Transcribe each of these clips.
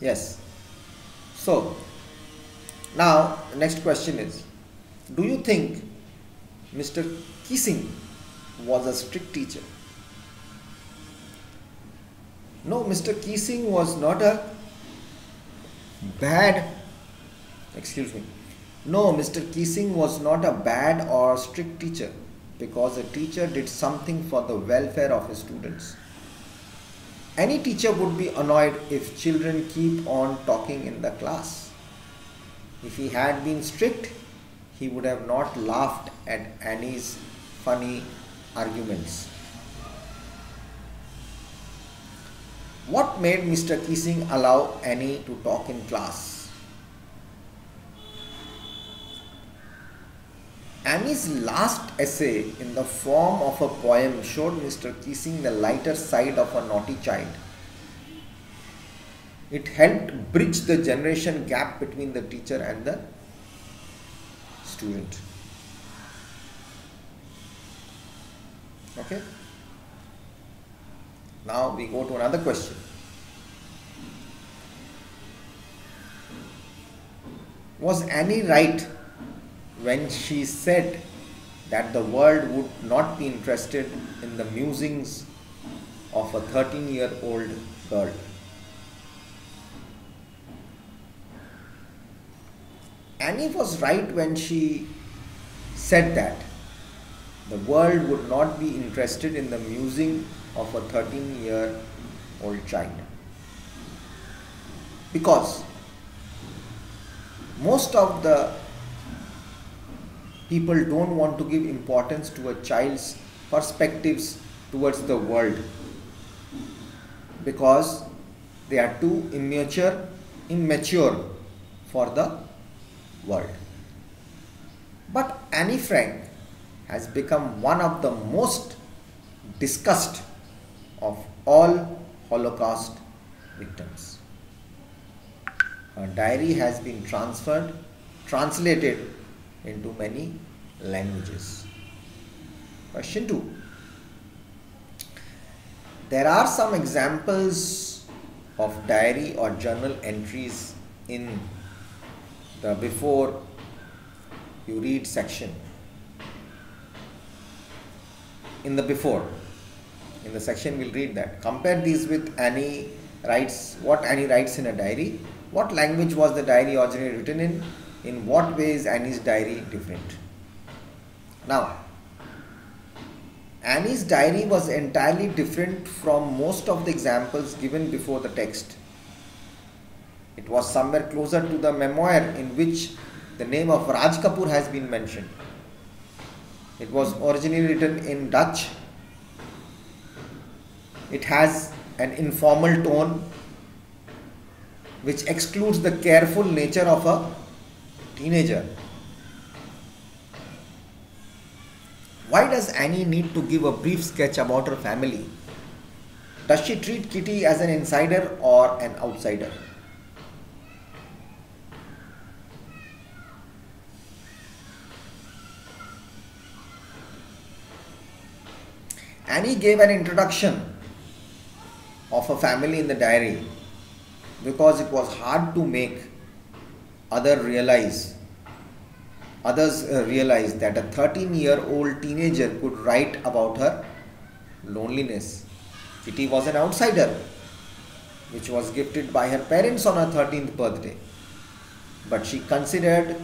Yes. So, now the next question is, do you think Mr. Keesing was a strict teacher? No, Mr. Keesing was not a bad, excuse me. No, Mr. Keesing was not a bad or strict teacher, because a teacher did something for the welfare of his students. Any teacher would be annoyed if children keep on talking in the class. If he had been strict, he would have not laughed at Annie's funny arguments. What made Mr. Keesing allow Annie to talk in class? Annie's last essay in the form of a poem showed Mr. Keesing the lighter side of a naughty child. It helped bridge the generation gap between the teacher and the student. Okay? Now we go to another question. Was Annie right when she said that the world would not be interested in the musings of a 13-year-old girl? Annie was right when she said that the world would not be interested in the musing of a 13-year-old child, because most of the people don't want to give importance to a child's perspectives towards the world, because they are too immature for the world. But Annie Frank has become one of the most discussed of all Holocaust victims. Her diary has been translated into many languages. Question 2. There are some examples of diary or journal entries in the before you read section. In the section we'll read that. Compare these with Annie writes, what Annie writes in a diary. What language was the diary originally written in? In what way is Annie's diary different? Now, Annie's diary was entirely different from most of the examples given before the text. It was somewhere closer to the memoir in which the name of Raj Kapoor has been mentioned. It was originally written in Dutch. It has an informal tone which excludes the careful nature of a teenager. Why does Annie need to give a brief sketch about her family? Does she treat Kitty as an insider or an outsider? Annie gave an introduction of a family in the diary because it was hard to make others realize that a 13-year-old teenager could write about her loneliness. Kitty was an outsider, which was gifted by her parents on her 13th birthday, but she considered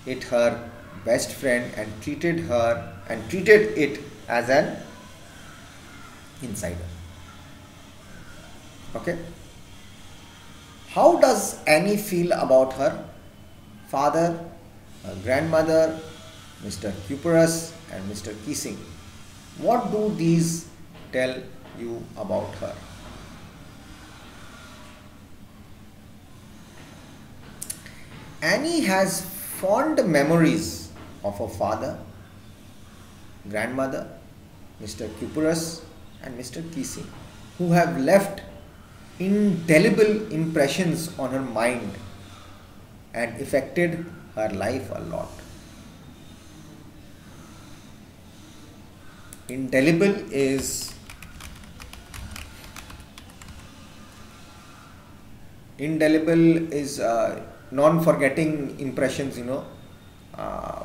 it her best friend and treated it as an insider. Okay. How does Annie feel about her father, her grandmother, Mr. Kuperus and Mr. Keesing? What do these tell you about her? Annie has fond memories of her father, grandmother, Mr. Kuperus and Mr. Keesing, who have left indelible impressions on her mind and affected her life a lot. Indelible is . Indelible is non-forgetting impressions, you know, uh,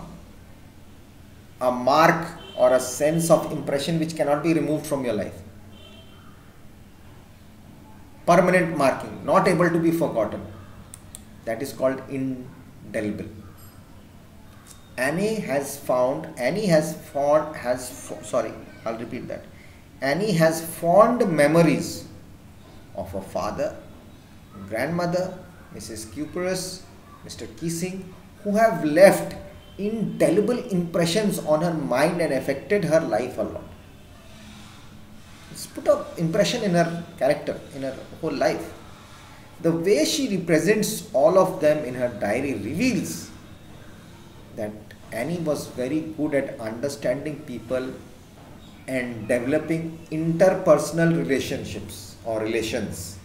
a mark or a sense of impression which cannot be removed from your life. Permanent marking, not able to be forgotten. That is called indelible. I'll repeat that. Annie has fond memories of her father, grandmother, Mrs. Cuperus, Mr. Keesing, who have left indelible impressions on her mind and affected her life a lot. It's put an impression in her character, in her whole life. The way she represents all of them in her diary reveals that Annie was very good at understanding people and developing interpersonal relationships or relations.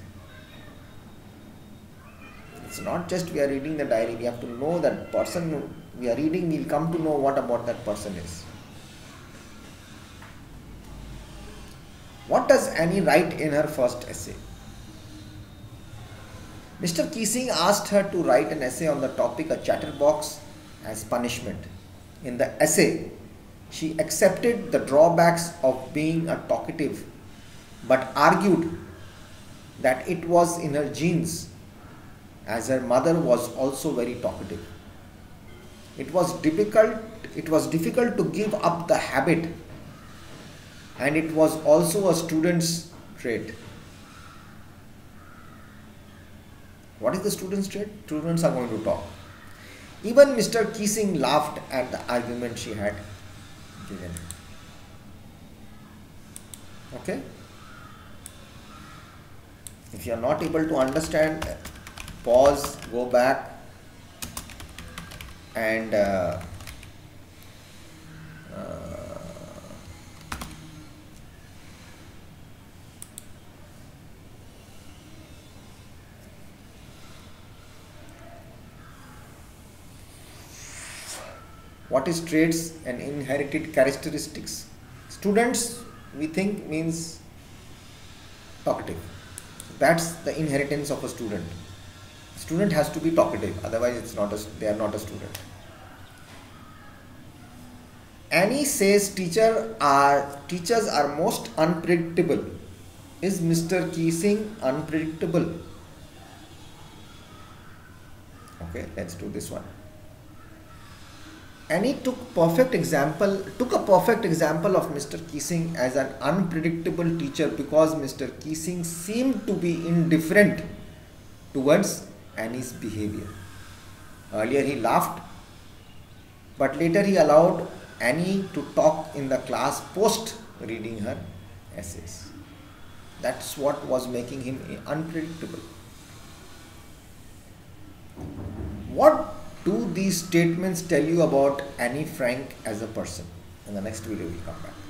It's not just we are reading the diary, we have to know that person we are reading, we'll come to know what about that person is. What does Annie write in her first essay? Mr. Keesing asked her to write an essay on the topic a chatterbox as punishment. In the essay, she accepted the drawbacks of being a talkative, but argued that it was in her genes, as her mother was also very talkative. It was difficult to give up the habit, and it was also a student's trait. What is the student's trait? Students are going to talk. Even Mr. Keesing laughed at the argument she had given. Okay? If you are not able to understand, pause, go back and what is traits and inherited characteristics? Students, we think, means talkative. That's the inheritance of a student. Student has to be talkative, otherwise they are not a student. Annie says teachers are most unpredictable. Is Mr. Keesing unpredictable? Okay, let's do this one. Annie took a perfect example of Mr. Keesing as an unpredictable teacher because Mr. Keesing seemed to be indifferent towards Annie's behavior. Earlier he laughed, but later he allowed Annie to talk in the class post reading her essays. That's what was making him unpredictable. What do these statements tell you about Annie Frank as a person? In the next video we'll come back.